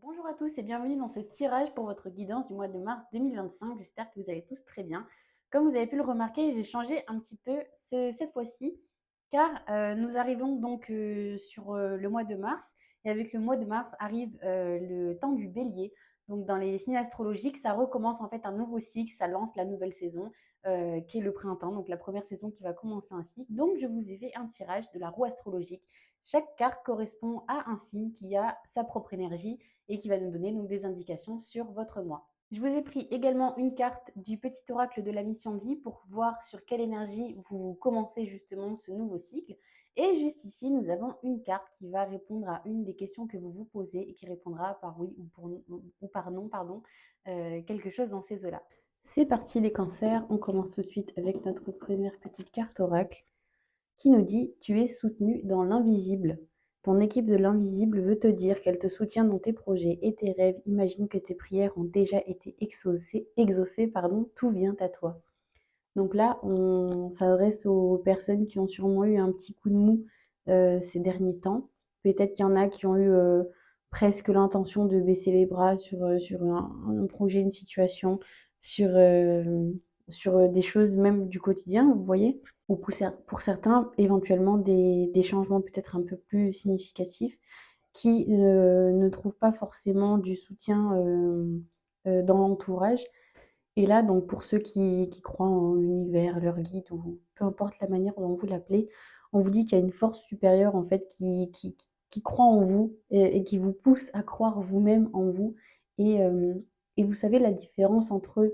Bonjour à tous et bienvenue dans ce tirage pour votre guidance du mois de mars 2025. J'espère que vous allez tous très bien. Comme vous avez pu le remarquer, j'ai changé un petit peu cette fois-ci car nous arrivons donc sur le mois de mars et avec le mois de mars arrive le temps du bélier. Donc dans les signes astrologiques, ça recommence en fait un nouveau cycle, ça lance la nouvelle saison qui est le printemps, donc la première saison qui va commencer un cycle. Donc je vous ai fait un tirage de la roue astrologique. Chaque carte correspond à un signe qui a sa propre énergie et qui va nous donner donc des indications sur votre mois. Je vous ai pris également une carte du petit oracle de la mission de vie pour voir sur quelle énergie vous commencez justement ce nouveau cycle. Et juste ici, nous avons une carte qui va répondre à une des questions que vous vous posez et qui répondra par oui ou par non, quelque chose dans ces eaux-là. C'est parti les cancers, on commence tout de suite avec notre première petite carte oracle qui nous dit tu es soutenu dans l'invisible. Ton équipe de l'invisible veut te dire qu'elle te soutient dans tes projets et tes rêves. Imagine que tes prières ont déjà été exaucées, tout vient à toi. Donc là, on s'adresse aux personnes qui ont sûrement eu un petit coup de mou ces derniers temps. Peut-être qu'il y en a qui ont eu presque l'intention de baisser les bras sur un projet, une situation, sur, euh, sur des choses même du quotidien, vous voyez. Ou pour certains, éventuellement, des changements peut-être un peu plus significatifs qui ne trouvent pas forcément du soutien dans l'entourage. Et là, donc pour ceux qui croient en l'univers, leur guide ou peu importe la manière dont vous l'appelez, on vous dit qu'il y a une force supérieure en fait qui croit en vous et qui vous pousse à croire vous-même en vous. Et, euh, et vous savez la différence entre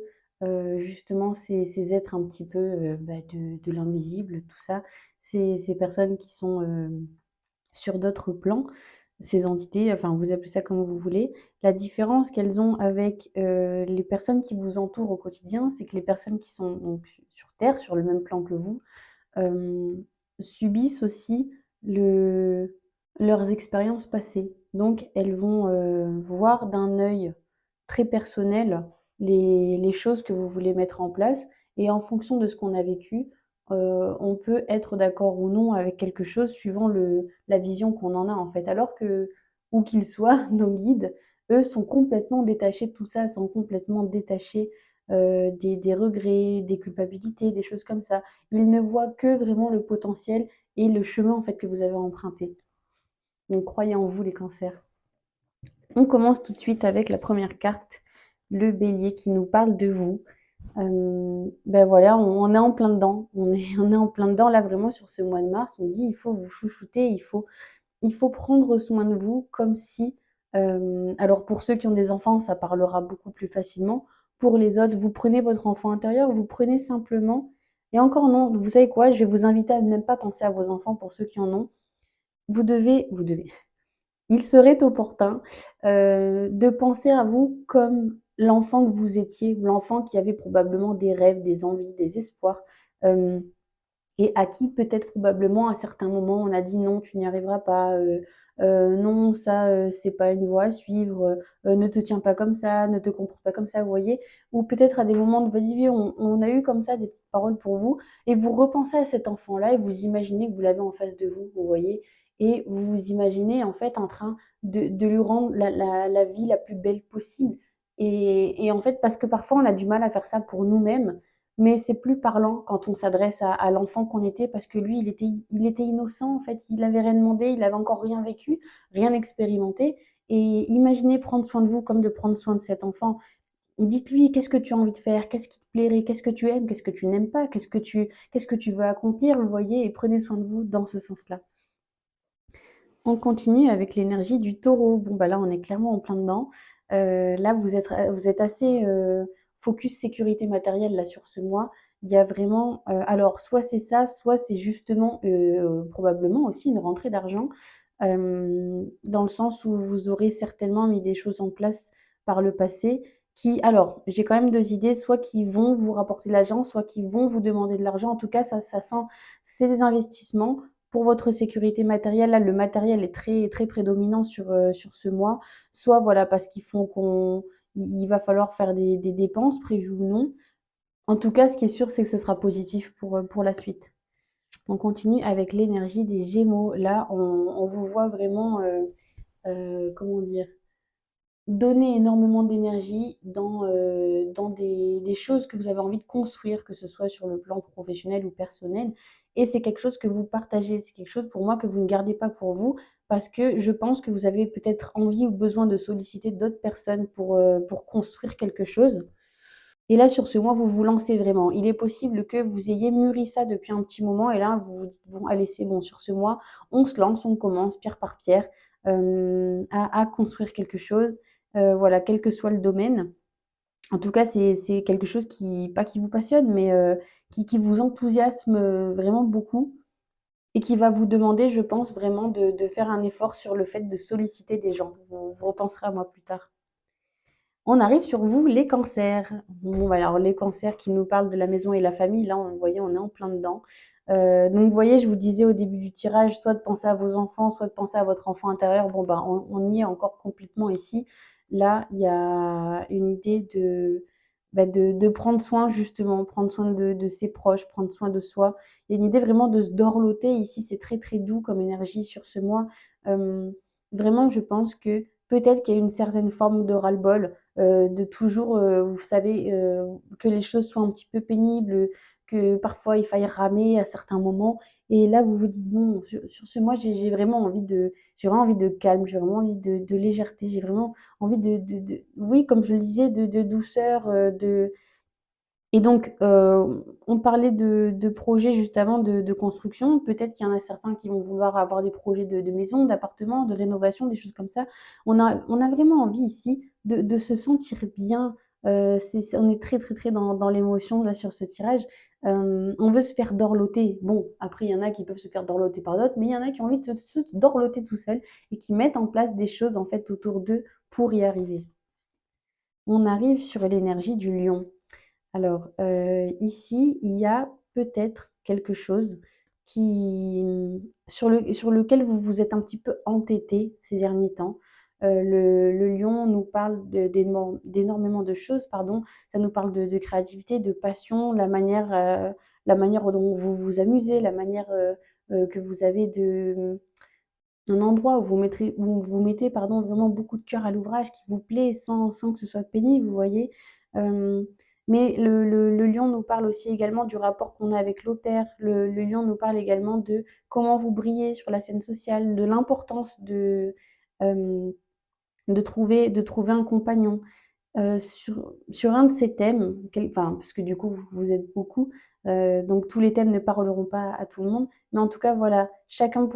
justement ces êtres un petit peu de l'invisible, tout ça, ces personnes qui sont sur d'autres plans, ces entités, enfin vous appelez ça comme vous voulez. La différence qu'elles ont avec les personnes qui vous entourent au quotidien, c'est que les personnes qui sont donc sur Terre, sur le même plan que vous, euh, subissent aussi le, leurs expériences passées. Donc elles vont voir d'un œil très personnel les choses que vous voulez mettre en place et en fonction de ce qu'on a vécu, on peut être d'accord ou non avec quelque chose suivant la vision qu'on en a en fait. Alors que, où qu'ils soient, nos guides, eux, sont complètement détachés de tout ça, sont complètement détachés des regrets, des culpabilités, des choses comme ça. Ils ne voient que vraiment le potentiel et le chemin en fait que vous avez emprunté. Donc croyez en vous les cancers. On commence tout de suite avec la première carte, le bélier qui nous parle de vous. Ben voilà, on est en plein dedans. On est en plein dedans là vraiment sur ce mois de mars. On dit il faut vous chouchouter, il faut prendre soin de vous comme si, alors pour ceux qui ont des enfants, ça parlera beaucoup plus facilement. Pour les autres, vous prenez votre enfant intérieur, vous prenez simplement, et encore non, vous savez quoi, je vais vous inviter à ne même pas penser à vos enfants pour ceux qui en ont. Vous devez, il serait opportun de penser à vous comme l'enfant que vous étiez, l'enfant qui avait probablement des rêves, des envies, des espoirs. euh, et à qui peut-être probablement à certains moments on a dit non, tu n'y arriveras pas, non, ça c'est pas une voie à suivre, ne te tiens pas comme ça, ne te comporte pas comme ça, vous voyez. Ou peut-être à des moments de votre vie, on a eu comme ça des petites paroles pour vous, et vous repensez à cet enfant-là et vous imaginez que vous l'avez en face de vous, vous voyez. Et vous vous imaginez en fait en train de lui rendre la vie la plus belle possible. Et en fait, parce que parfois on a du mal à faire ça pour nous-mêmes, mais c'est plus parlant quand on s'adresse à l'enfant qu'on était parce que lui, il était innocent en fait, il avait rien demandé, il avait encore rien vécu, rien expérimenté. Et imaginez prendre soin de vous comme de prendre soin de cet enfant. Dites-lui qu'est-ce que tu as envie de faire, qu'est-ce qui te plairait, qu'est-ce que tu aimes, qu'est-ce que tu n'aimes pas, qu'est-ce que tu veux accomplir, vous voyez, et prenez soin de vous dans ce sens-là. On continue avec l'énergie du taureau. Bon, bah là, on est clairement en plein dedans. Là, vous êtes assez focus sécurité matérielle là sur ce mois. Il y a vraiment, alors, soit c'est ça, soit c'est justement probablement aussi une rentrée d'argent, dans le sens où vous aurez certainement mis des choses en place par le passé qui, alors, j'ai quand même deux idées, soit qui vont vous rapporter de l'argent, soit qui vont vous demander de l'argent. En tout cas, ça sent, c'est des investissements pour votre sécurité matérielle, là, le matériel est très, très prédominant sur ce mois. Soit voilà, parce qu'ils font il va falloir faire des dépenses, prévues ou non. En tout cas, ce qui est sûr, c'est que ce sera positif pour la suite. On continue avec l'énergie des Gémeaux. Là, on vous voit vraiment, comment dire, donner énormément d'énergie dans des choses que vous avez envie de construire, que ce soit sur le plan professionnel ou personnel. Et c'est quelque chose que vous partagez. C'est quelque chose pour moi que vous ne gardez pas pour vous parce que je pense que vous avez peut-être envie ou besoin de solliciter d'autres personnes pour construire quelque chose. Et là, sur ce mois, vous vous lancez vraiment. Il est possible que vous ayez mûri ça depuis un petit moment et là, vous vous dites, bon, allez, c'est bon, sur ce mois, on se lance, on commence pierre par pierre à construire quelque chose, voilà, quel que soit le domaine. En tout cas, c'est quelque chose qui, pas qui vous passionne, mais qui vous enthousiasme vraiment beaucoup et qui va vous demander, je pense, vraiment de faire un effort sur le fait de solliciter des gens. Vous repenserez à moi plus tard. On arrive sur vous, les cancers. Bon, bah, alors les cancers qui nous parlent de la maison et la famille, là, vous voyez, on est en plein dedans. Donc, vous voyez, je vous disais au début du tirage, soit de penser à vos enfants, soit de penser à votre enfant intérieur. Bon, bah, on y est encore complètement ici. Là, il y a une idée de prendre soin, justement, prendre soin de ses proches, prendre soin de soi. Il y a une idée vraiment de se dorloter. Ici, c'est très, très doux comme énergie sur ce mois. Euh, Vraiment, je pense que peut-être qu'il y a une certaine forme de ras-le-bol de toujours, vous savez, que les choses soient un petit peu pénibles, que parfois il faille ramer à certains moments. Et là, vous vous dites, bon, sur ce mois, j'ai vraiment envie de calme, j'ai vraiment envie de légèreté, j'ai vraiment envie oui, comme je le disais, de douceur, et donc, on parlait de projets juste avant de construction. Peut-être qu'il y en a certains qui vont vouloir avoir des projets de maison, d'appartement, de rénovation, des choses comme ça. On a vraiment envie ici de se sentir bien. On est très, très, très dans l'émotion là sur ce tirage. On veut se faire dorloter. Bon, après, il y en a qui peuvent se faire dorloter par d'autres, mais il y en a qui ont envie de se dorloter tout seul et qui mettent en place des choses en fait autour d'eux pour y arriver. On arrive sur l'énergie du lion. Alors, ici, il y a peut-être quelque chose sur lequel vous vous êtes un petit peu entêté ces derniers temps. Le lion nous parle d'énormément de choses, pardon. Ça nous parle de créativité, de passion, la manière dont vous vous amusez, la manière que vous avez un endroit où vous mettez pardon, vraiment beaucoup de cœur à l'ouvrage qui vous plaît sans que ce soit pénible, vous voyez. Euh, mais le lion nous parle aussi également du rapport qu'on a avec l'au-pair. Le lion nous parle également de comment vous brillez sur la scène sociale, de l'importance euh, de trouver un compagnon. Sur un de ces thèmes, enfin, parce que du coup, vous êtes beaucoup, donc tous les thèmes ne parleront pas à tout le monde, mais en tout cas, voilà, chacun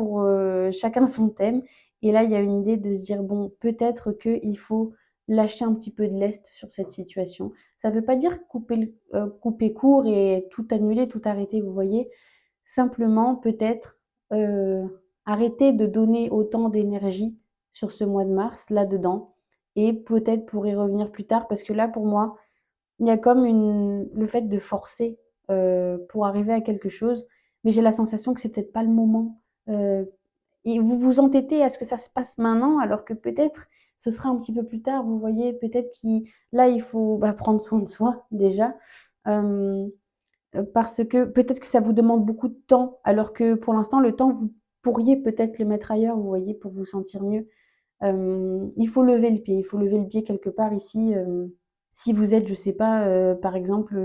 son thème. Et là, il y a une idée de se dire, bon, peut-être qu'il faut lâcher un petit peu de lest sur cette situation. Ça ne veut pas dire couper court et tout annuler, tout arrêter, vous voyez. Simplement, peut-être euh, arrêter de donner autant d'énergie sur ce mois de mars, là-dedans, et peut-être pour y revenir plus tard, parce que là, pour moi, il y a comme le fait de forcer pour arriver à quelque chose, mais j'ai la sensation que c'est peut-être pas le moment. Euh, et vous vous entêtez à ce que ça se passe maintenant, alors que peut-être ce sera un petit peu plus tard. Vous voyez, peut-être là, il faut prendre soin de soi déjà. Euh, Parce que peut-être que ça vous demande beaucoup de temps, alors que pour l'instant, le temps, vous pourriez peut-être le mettre ailleurs, vous voyez, pour vous sentir mieux. Il faut lever le pied, il faut lever le pied quelque part ici. Si vous êtes, je sais pas, par exemple,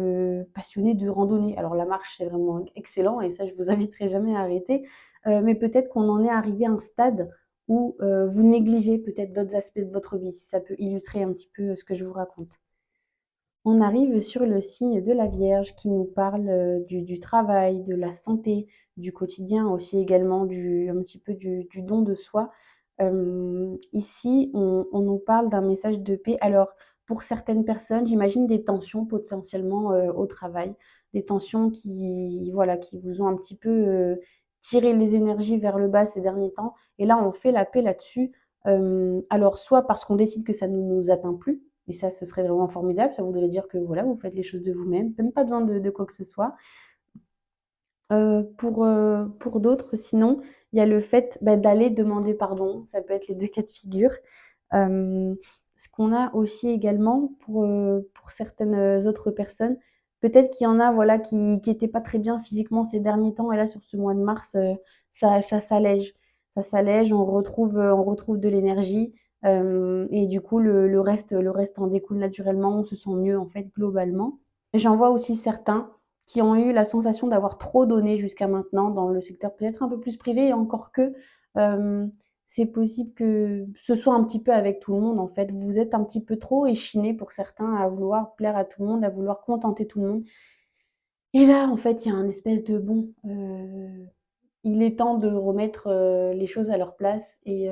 passionné de randonnée. Alors la marche, c'est vraiment excellent et ça, je vous inviterai jamais à arrêter. Mais peut-être qu'on en est arrivé à un stade où vous négligez peut-être d'autres aspects de votre vie, si ça peut illustrer un petit peu ce que je vous raconte. On arrive sur le signe de la Vierge qui nous parle du travail, de la santé, du quotidien aussi également, un petit peu du don de soi. Ici, on nous parle d'un message de paix. Alors, pour certaines personnes, j'imagine des tensions potentiellement au travail, des tensions voilà, qui vous ont un petit peu tiré les énergies vers le bas ces derniers temps. Et là, on fait la paix là-dessus. Alors, soit parce qu'on décide que ça ne nous atteint plus, et ça, ce serait vraiment formidable. Ça voudrait dire que voilà, vous faites les choses de vous-même, même pas besoin de quoi que ce soit. Pour d'autres, sinon, il y a le fait d'aller demander pardon. Ça peut être les deux cas de figure. Euh, Ce qu'on a aussi également pour certaines autres personnes, peut-être qu'il y en a voilà, qui n'étaient pas très bien physiquement ces derniers temps. Et là, sur ce mois de mars, ça s'allège. Ça s'allège, on retrouve de l'énergie. Et du coup, le reste en découle naturellement, on se sent mieux, en fait, globalement. J'en vois aussi certains qui ont eu la sensation d'avoir trop donné jusqu'à maintenant dans le secteur peut-être un peu plus privé et encore que, c'est possible que ce soit un petit peu avec tout le monde, en fait. Vous êtes un petit peu trop échinés pour certains à vouloir plaire à tout le monde, à vouloir contenter tout le monde et là, en fait, il y a un espèce de bon, il est temps de remettre, les choses à leur place et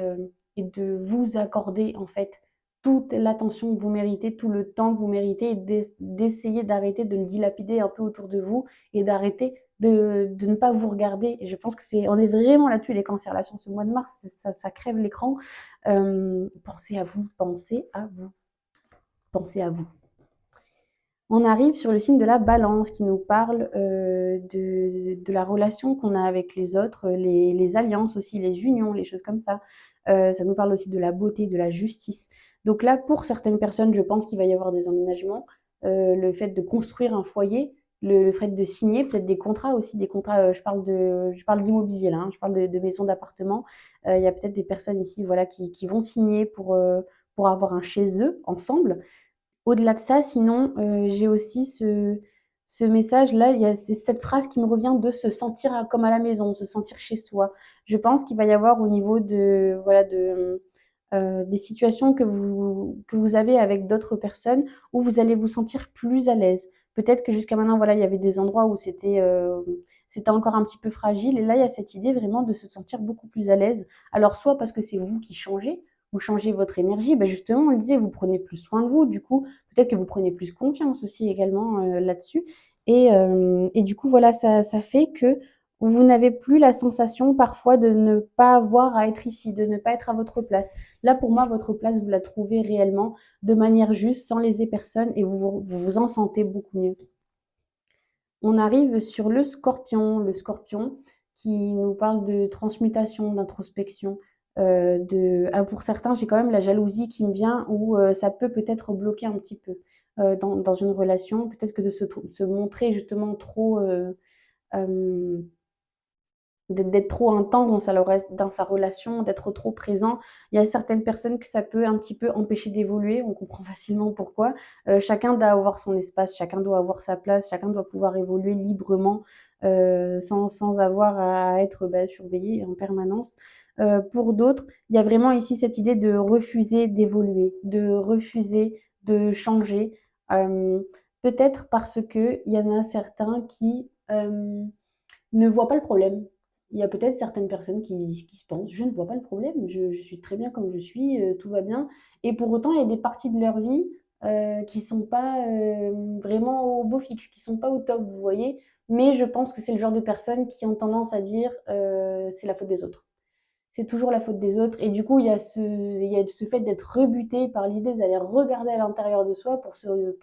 de vous accorder, en fait, toute l'attention que vous méritez, tout le temps que vous méritez et d'essayer d'arrêter de le dilapider un peu autour de vous et d'arrêter de ne pas vous regarder et je pense que c'est on est vraiment là-dessus les cancers, là, sur ce mois de mars, ça crève l'écran. Pensez à vous, pensez à vous, pensez à vous. On arrive sur le signe de la balance qui nous parle de la relation qu'on a avec les autres, les alliances aussi, les unions, les choses comme ça. Ça nous parle aussi de la beauté, de la justice. Donc là, pour certaines personnes, je pense qu'il va y avoir des emménagements, le fait de construire un foyer, le fait de signer peut-être des contrats aussi, des contrats, je parle d'immobilier là, hein, je parle de maisons, d'appartements. Il y a peut-être des personnes ici voilà, qui vont signer pour avoir un chez eux ensemble. Au-delà de ça, sinon, j'ai aussi ce message-là, il y a cette phrase qui me revient de se sentir comme à la maison, se sentir chez soi. Je pense qu'il va y avoir au niveau de, voilà, des situations que vous avez avec d'autres personnes où vous allez vous sentir plus à l'aise. Peut-être que jusqu'à maintenant, voilà, il y avait des endroits où c'était encore un petit peu fragile et là, il y a cette idée vraiment de se sentir beaucoup plus à l'aise. Alors soit parce que c'est vous qui changez, vous changez votre énergie, bah, justement, on le disait, vous prenez plus soin de vous, du coup, peut-être que vous prenez plus confiance aussi également, là-dessus et du coup, voilà, ça fait que vous n'avez plus la sensation parfois de ne pas avoir à être ici, de ne pas être à votre place. Là, pour moi, votre place, vous la trouvez réellement de manière juste, sans léser personne et vous en sentez beaucoup mieux. On arrive sur le scorpion qui nous parle de transmutation, d'introspection. Pour certains, j'ai quand même la jalousie qui me vient où ça peut peut-être bloquer un petit peu dans une relation. Peut-être que de se montrer justement trop euh, d'être trop intense dans sa relation, d'être trop présent. Il y a certaines personnes que ça peut un petit peu empêcher d'évoluer, on comprend facilement pourquoi. Chacun doit avoir son espace, chacun doit avoir sa place, chacun doit pouvoir évoluer librement, sans avoir à être, bah, surveillé en permanence. Pour d'autres, il y a vraiment ici cette idée de refuser d'évoluer, de refuser de changer, peut-être parce qu'il y en a certains qui, ne voient pas le problème. Il y a peut-être certaines personnes qui se pensent: «Je ne vois pas le problème, je suis très bien comme je suis, tout va bien» et pour autant, il y a des parties de leur vie, qui sont pas, vraiment au beau fixe, qui sont pas au top, vous voyez? Mais je pense que c'est le genre de personnes qui ont tendance à dire, «C'est la faute des autres». C'est toujours la faute des autres et du coup, il y a ce fait d'être rebuté par l'idée d'aller regarder à l'intérieur de soi pour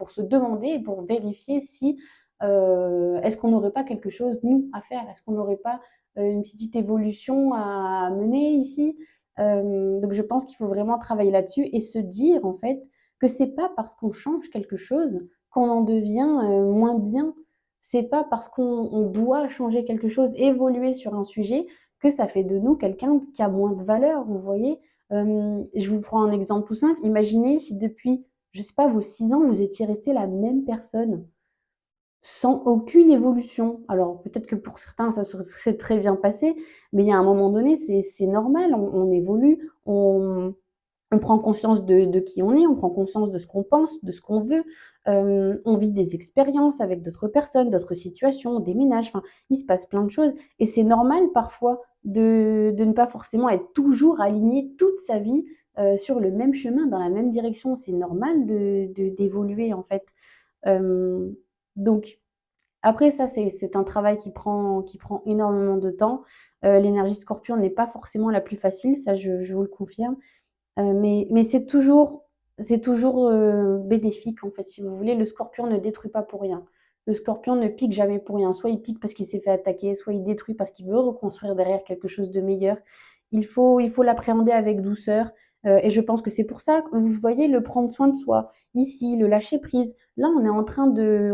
se demander et pour vérifier si, est-ce qu'on n'aurait pas quelque chose, nous, à faire? Est-ce qu'on n'aurait pas, une petite évolution à mener ici? Donc je pense qu'il faut vraiment travailler là-dessus et se dire, en fait, que c'est pas parce qu'on change quelque chose qu'on en devient, moins bien. C'est pas parce qu'on doit changer quelque chose, évoluer sur un sujet que ça fait de nous quelqu'un qui a moins de valeur, vous voyez? Je vous prends un exemple tout simple. Imaginez si depuis, je sais pas, vos 6 ans, vous étiez resté la même personne, sans aucune évolution. Alors peut-être que pour certains, ça se serait très bien passé, mais il y a un moment donné, c'est normal, on évolue, on prend conscience de qui on est, on prend conscience de ce qu'on pense, de ce qu'on veut. On vit des expériences avec d'autres personnes, d'autres situations, on déménage, enfin, il se passe plein de choses et c'est normal parfois de ne pas forcément être toujours aligné toute sa vie, sur le même chemin, dans la même direction. C'est normal d'évoluer en fait. Hem, donc après ça, c'est un travail qui prend énormément de temps. L'énergie Scorpion n'est pas forcément la plus facile, ça je vous le confirme. Mais c'est toujours, bénéfique, en fait, si vous voulez. Le scorpion ne détruit pas pour rien. Le scorpion ne pique jamais pour rien. Soit il pique parce qu'il s'est fait attaquer, soit il détruit parce qu'il veut reconstruire derrière quelque chose de meilleur. Il faut l'appréhender avec douceur, et je pense que c'est pour ça que vous voyez, le prendre soin de soi, ici, le lâcher prise, là, on est en train de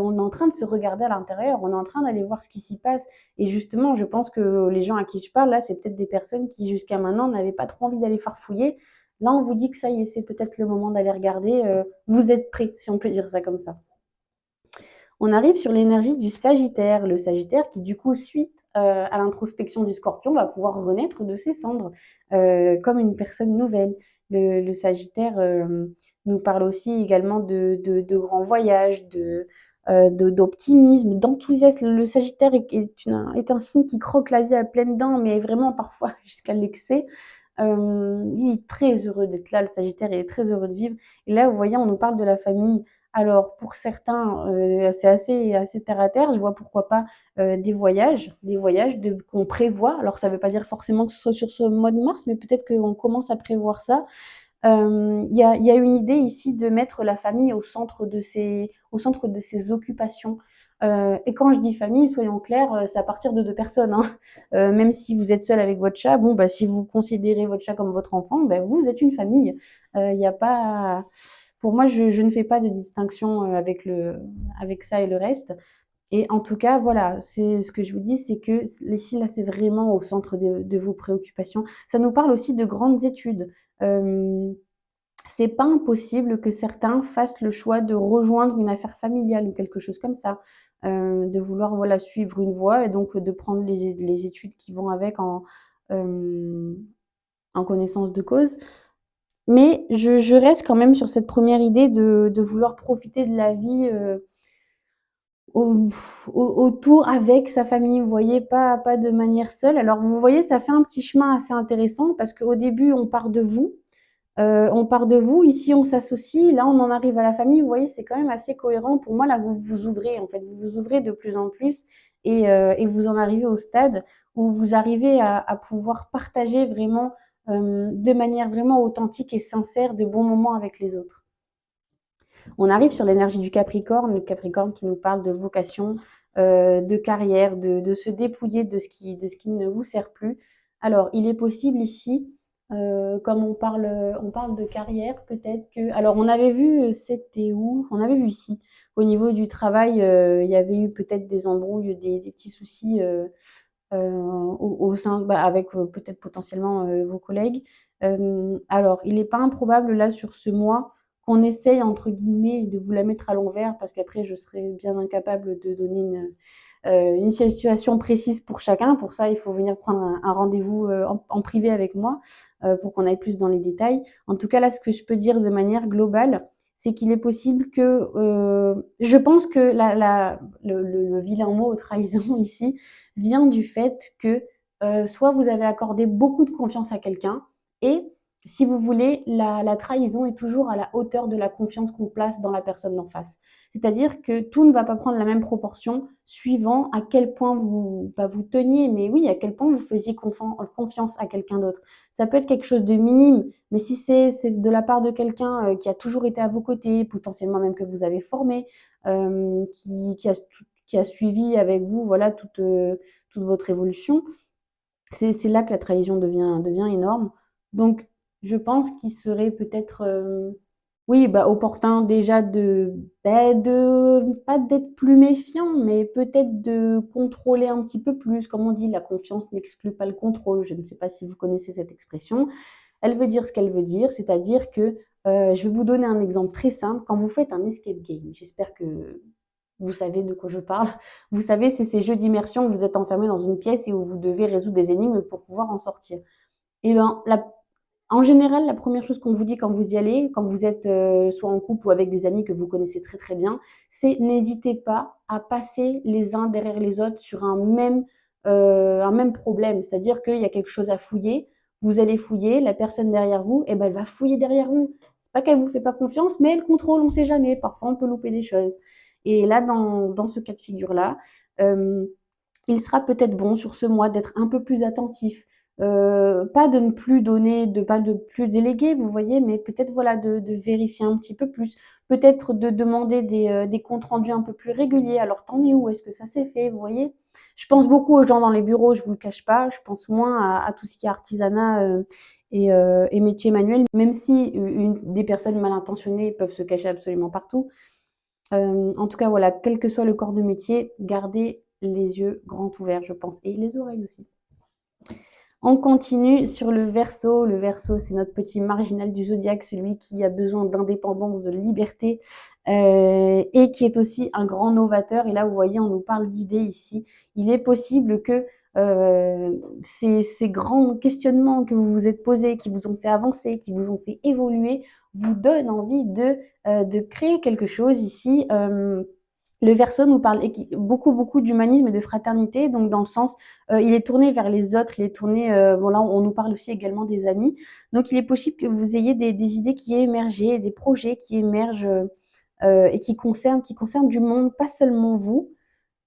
se regarder à l'intérieur, on est en train d'aller voir ce qui s'y passe et justement, je pense que les gens à qui je parle, là, c'est peut-être des personnes qui, jusqu'à maintenant, n'avaient pas trop envie d'aller farfouiller. là, on vous dit que ça y est, c'est peut-être le moment d'aller regarder, vous êtes prêts, si on peut dire ça comme ça. On arrive sur l'énergie du Sagittaire. Le Sagittaire qui, du coup, suite à l'introspection du Scorpion, va pouvoir renaître de ses cendres comme une personne nouvelle. Le Sagittaire nous parle aussi également de grands voyages, d'optimisme, d'enthousiasme. Le Sagittaire est un signe qui croque la vie à pleines dents, mais vraiment parfois jusqu'à l'excès. Il est très heureux d'être là, le Sagittaire est très heureux de vivre. Et là, vous voyez, on nous parle de la famille. Alors, pour certains, c'est assez terre à terre. Je vois pourquoi pas des voyages qu'on prévoit. Alors, ça ne veut pas dire forcément que ce soit sur ce mois de mars, mais peut-être qu'on commence à prévoir ça. Il y a une idée ici de mettre la famille au centre de ses occupations. Et quand je dis famille, soyons clairs, c'est à partir de 2 personnes, hein. Même si vous êtes seul avec votre chat, bon, bah, si vous considérez votre chat comme votre enfant, bah, vous êtes une famille. Il y a pas pour moi, je ne fais pas de distinction, avec ça et le reste. Et en tout cas, voilà, c'est ce que je vous dis, c'est que ici, là, c'est vraiment au centre de vos préoccupations. Ça nous parle aussi de grandes études. Hem, c'est pas impossible que certains fassent le choix de rejoindre une affaire familiale ou quelque chose comme ça, de vouloir, voilà, suivre une voie et donc de prendre les études qui vont avec hem, en connaissance de cause. Mais je reste quand même sur cette première idée de vouloir profiter de la vie, au autour avec sa famille, vous voyez? Pas de manière seule. Alors vous voyez, ça fait un petit chemin assez intéressant parce qu'au début, on part de vous, ici on s'associe, là on en arrive à la famille. Vous voyez, c'est quand même assez cohérent. Pour moi, là, vous vous ouvrez, en fait, vous vous ouvrez de plus en plus et vous en arrivez au stade où vous arrivez à pouvoir partager vraiment, de manière vraiment authentique et sincère de bons moments avec les autres. On arrive sur l'énergie du Capricorne, le Capricorne qui nous parle de vocation, de carrière, de se dépouiller de ce qui ne vous sert plus. Alors, il est possible ici, comme on parle de carrière, peut-être que. Alors, on avait vu, c'était où? On avait vu ici, au niveau du travail, il y avait eu peut-être des embrouilles, des petits soucis au sein, bah, avec peut-être potentiellement vos collègues. Alors, il n'est pas improbable là sur ce mois qu'on essaye entre guillemets de vous la mettre à l'envers parce qu'après je serais bien incapable de donner une situation précise pour chacun. Pour ça, il faut venir prendre un rendez-vous en privé avec moi pour qu'on aille plus dans les détails. En tout cas, là, ce que je peux dire de manière globale, c'est qu'il est possible que, je pense que le vilain mot trahison ici vient du fait que soit vous avez accordé beaucoup de confiance à quelqu'un et si vous voulez, la trahison est toujours à la hauteur de la confiance qu'on place dans la personne d'en face. C'est-à-dire que tout ne va pas prendre la même proportion suivant à quel point vous, pas vous teniez, mais oui, à quel point vous faisiez confiance à quelqu'un d'autre. Ça peut être quelque chose de minime, mais si c'est de la part de quelqu'un qui a toujours été à vos côtés, potentiellement même que vous avez formé, qui a suivi avec vous voilà, toute votre évolution, c'est là que la trahison devient énorme. Donc, je pense qu'il serait peut-être, oui, bah, opportun déjà pas d'être plus méfiant, mais peut-être de contrôler un petit peu plus. Comme on dit, la confiance n'exclut pas le contrôle. Je ne sais pas si vous connaissez cette expression. Elle veut dire ce qu'elle veut dire, c'est-à-dire que, je vais vous donner un exemple très simple. Quand vous faites un escape game, j'espère que vous savez de quoi je parle. Vous savez, c'est ces jeux d'immersion où vous êtes enfermé dans une pièce et où vous devez résoudre des énigmes pour pouvoir en sortir. Et ben, en général, la première chose qu'on vous dit quand vous y allez, quand vous êtes soit en couple ou avec des amis que vous connaissez très très bien, c'est n'hésitez pas à passer les uns derrière les autres sur un même problème. C'est-à-dire qu'il y a quelque chose à fouiller, vous allez fouiller, la personne derrière vous, eh ben, elle va fouiller derrière vous. C'est pas qu'elle vous fait pas confiance, mais elle contrôle, on ne sait jamais. Parfois, on peut louper des choses. Et là, dans ce cas de figure-là, euh, il sera peut-être bon sur ce mois d'être un peu plus attentif. Pas de ne plus donner, de pas de plus déléguer, vous voyez, mais peut-être voilà de vérifier un petit peu plus. Peut-être de demander des comptes rendus un peu plus réguliers. Alors, t'en es où? Est-ce que ça s'est fait? Vous voyez? Je pense beaucoup aux gens dans les bureaux, je vous le cache pas. Je pense moins à tout ce qui est artisanat et métier manuel, même si des personnes mal intentionnées peuvent se cacher absolument partout. En tout cas, voilà, quel que soit le corps de métier, gardez les yeux grands ouverts, je pense, et les oreilles aussi. On continue sur le Verseau. Le Verseau, c'est notre petit marginal du zodiaque, celui qui a besoin d'indépendance, de liberté, et qui est aussi un grand novateur. Et là, vous voyez, on nous parle d'idées ici. Il est possible que ces grands questionnements que vous vous êtes posés, qui vous ont fait avancer, qui vous ont fait évoluer, vous donnent envie de créer quelque chose ici. Le Verseau nous parle beaucoup d'humanisme et de fraternité, donc dans le sens, il est tourné vers les autres, il est tourné, bon là on nous parle aussi également des amis, donc il est possible que vous ayez des idées qui aient émergé, des projets qui émergent et qui concernent du monde, pas seulement vous.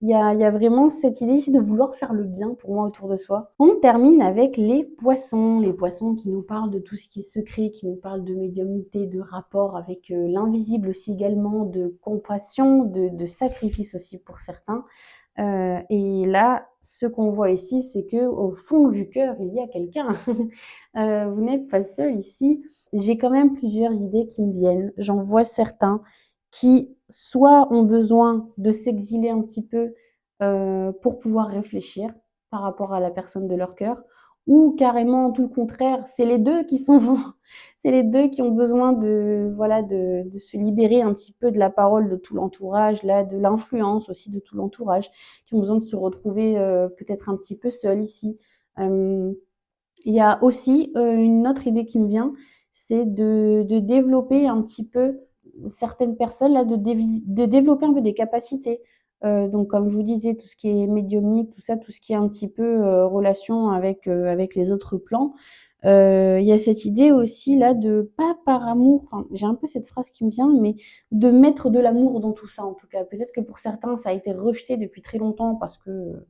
Il y a vraiment cette idée ici de vouloir faire le bien pour moi autour de soi. On termine avec les poissons qui nous parlent de tout ce qui est secret, qui nous parlent de médiumnité, de rapport avec l'invisible aussi également, de compassion, de sacrifice aussi pour certains. Et là, ce qu'on voit ici, c'est que au fond du cœur, il y a quelqu'un. Vous n'êtes pas seul ici. J'ai quand même plusieurs idées qui me viennent. J'en vois certains qui soit ont besoin de s'exiler un petit peu pour pouvoir réfléchir par rapport à la personne de leur cœur, ou carrément tout le contraire, c'est les deux qui s'en vont. C'est les deux qui ont besoin de, voilà, de se libérer un petit peu de la parole de tout l'entourage, là, de l'influence aussi de tout l'entourage, qui ont besoin de se retrouver peut-être un petit peu seuls ici. Euh, il y a aussi une autre idée qui me vient, c'est de développer un petit peu certaines personnes, là, de développer un peu des capacités. Donc, comme je vous disais, tout ce qui est médiumnique, tout ça, tout ce qui est un petit peu relation avec les autres plans. Il y a cette idée aussi là de pas par amour, enfin j'ai un peu cette phrase qui me vient, mais de mettre de l'amour dans tout ça en tout cas. Peut-être que pour certains ça a été rejeté depuis très longtemps parce que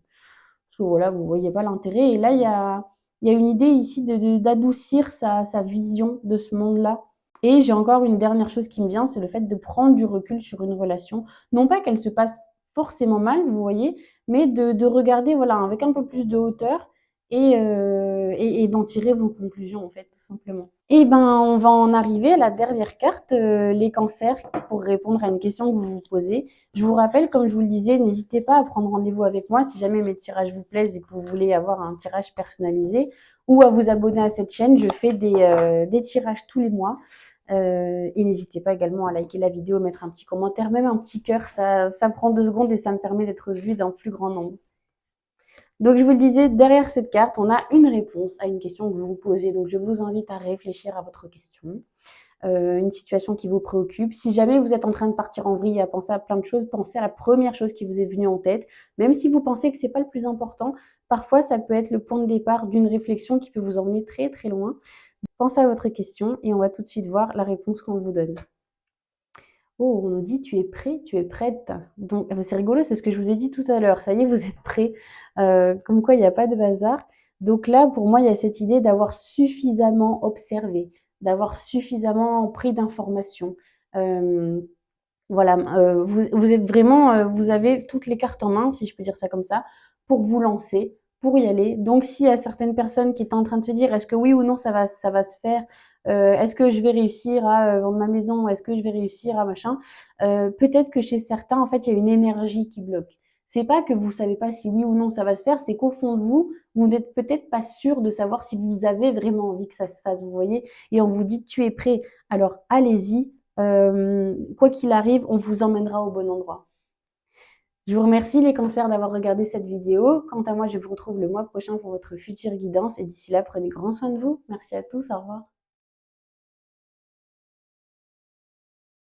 voilà, vous voyez pas l'intérêt. Et là, il y a une idée ici d'adoucir sa vision de ce monde-là. Et j'ai encore une dernière chose qui me vient, c'est le fait de prendre du recul sur une relation. Non pas qu'elle se passe forcément mal, vous voyez, mais de regarder voilà, avec un peu plus de hauteur et d'en tirer vos conclusions, en fait, tout simplement. Et ben, on va en arriver à la dernière carte, les cancers, pour répondre à une question que vous vous posez. Je vous rappelle, comme je vous le disais, n'hésitez pas à prendre rendez-vous avec moi si jamais mes tirages vous plaisent et que vous voulez avoir un tirage personnalisé, ou à vous abonner à cette chaîne. Je fais des tirages tous les mois. Et n'hésitez pas également à liker la vidéo, mettre un petit commentaire, même un petit cœur, ça prend 2 secondes et ça me permet d'être vue d'un plus grand nombre. Donc, je vous le disais, derrière cette carte, on a une réponse à une question que vous vous posez. Donc, je vous invite à réfléchir à votre question, une situation qui vous préoccupe. Si jamais vous êtes en train de partir en vrille, à penser à plein de choses, pensez à la première chose qui vous est venue en tête. Même si vous pensez que c'est pas le plus important, parfois, ça peut être le point de départ d'une réflexion qui peut vous emmener très, très loin. Pensez à votre question et on va tout de suite voir la réponse qu'on vous donne. Oh, on nous dit tu es prêt, tu es prête. Donc, c'est rigolo, c'est ce que je vous ai dit tout à l'heure. Ça y est, vous êtes prêts. Comme quoi, il n'y a pas de hasard. Donc là, pour moi, il y a cette idée d'avoir suffisamment observé, d'avoir suffisamment pris d'informations. Euh, voilà, vous êtes vraiment, vous avez toutes les cartes en main, si je peux dire ça comme ça, pour vous lancer, pour y aller. Donc, s'il y a certaines personnes qui étaient en train de se dire, est-ce que oui ou non ça va se faire, est-ce que je vais réussir à vendre ma maison, est-ce que je vais réussir à machin, peut-être que chez certains, en fait, il y a une énergie qui bloque. C'est pas que vous savez pas si oui ou non ça va se faire, c'est qu'au fond de vous, vous n'êtes peut-être pas sûr de savoir si vous avez vraiment envie que ça se fasse, vous voyez, et on vous dit tu es prêt, alors allez-y, quoi qu'il arrive, on vous emmènera au bon endroit. Je vous remercie les cancers d'avoir regardé cette vidéo. Quant à moi, je vous retrouve le mois prochain pour votre future guidance et d'ici là, prenez grand soin de vous. Merci à tous, au revoir.